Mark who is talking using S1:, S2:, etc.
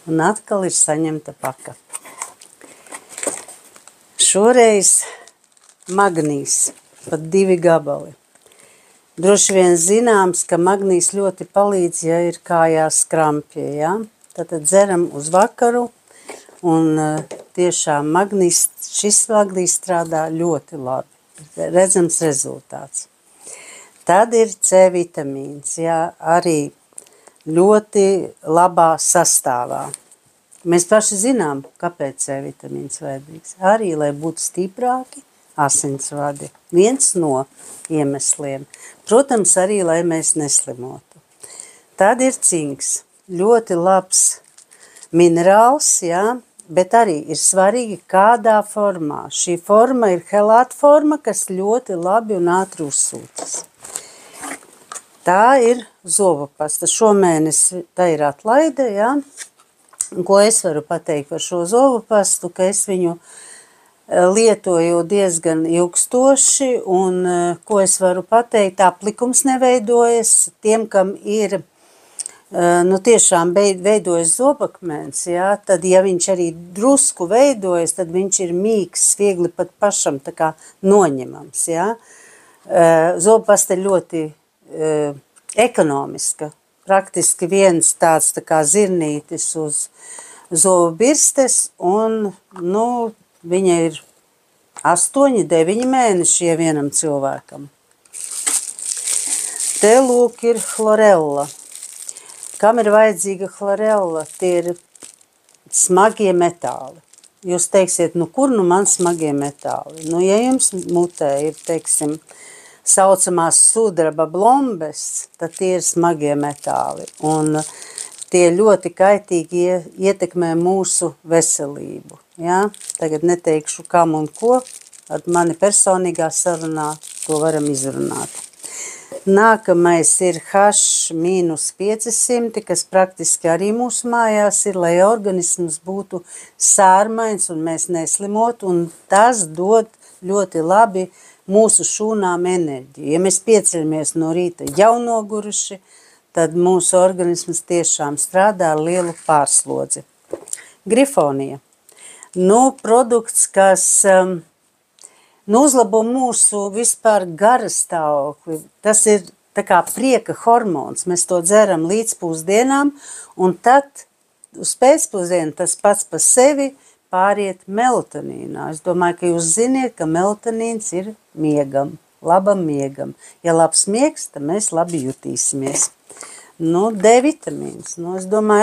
S1: Un atkal ir saņemta paka. Šoreiz magnīs, pat 2 gabali. Droši vien zināms, ka magnīs ļoti palīdz, ja ir kājās krampji, ja? Tad dzeram uz vakaru, un tiešām šis magnīs strādā ļoti labi. Redzams rezultāts. Tad ir C vitamīns, ja? Arī ļoti labā sastāvā. Mēs paši zinām, kāpēc C vitamīns vajadzīgs. Arī, lai būtu stiprāki asinsvadi. Viens no iemesliem. Protams, arī, lai mēs neslimotu. Tad ir cinks. Ļoti labs minerāls, ja? Bet arī ir svarīgi, kādā formā. Šī forma ir helāta forma, kas ļoti labi un ātri uzsūcas. Tā ir zobu pasta. Šomēnes tā ir atlaide, ja? Ko es varu pateikt par šo zobu pastu, ka es viņu lietoju diezgan ilgstoši, un ko es varu pateikt, aplikums neveidojas. Tiem, kam ir tiešām veidojas zobakmens, ja, tad, ja viņš arī drusku veidojas, tad viņš ir mīks, viegli pat pašam tā kā noņemams, ja. Zobpasta ir ļoti ekonomiska, praktiski viens tāds tā kā zirnītis uz zobu birstes, un, viņa ir 8-9 mēneši vienam cilvēkam. Te lūk ir chlorella. Kam ir vajadzīga chlorella? Tie ir smagie metāli. Jūs teiksiet, kur man smagie metāli? Ja jums mutē ir, teiksim, saucamās sudraba blombes, tad tie ir smagie metāli. Un tie ļoti kaitīgi ietekmē mūsu veselību. Ja? Tagad neteikšu kam un ko, ar mani personīgā sarunā to varam izrunāt. Nākamais ir H-500, kas praktiski arī mūsu mājās ir, lai organisms būtu sārmains un mēs neslimotu, un tas dod ļoti labi mūsu šūnām enerģiju. Ja mēs pieceļamies no rīta jau noguruši, tad mūsu organisms tiešām strādā ar lielu pārslodzi. Grifonija. Produkts, kas uzlabo mūsu vispār gara stāvokli. Tas ir tā kā prieka hormons. Mēs to dzeram līdz pusdienām, un tad uz pēcpusdienu tas pats par sevi pāriet melatonīnā. Es domāju, ka jūs ziniet, ka melatonīns ir miegam, labam miegam. Ja labs miegs, tad mēs labi jutīsimies. D vitamīns. Es domāju,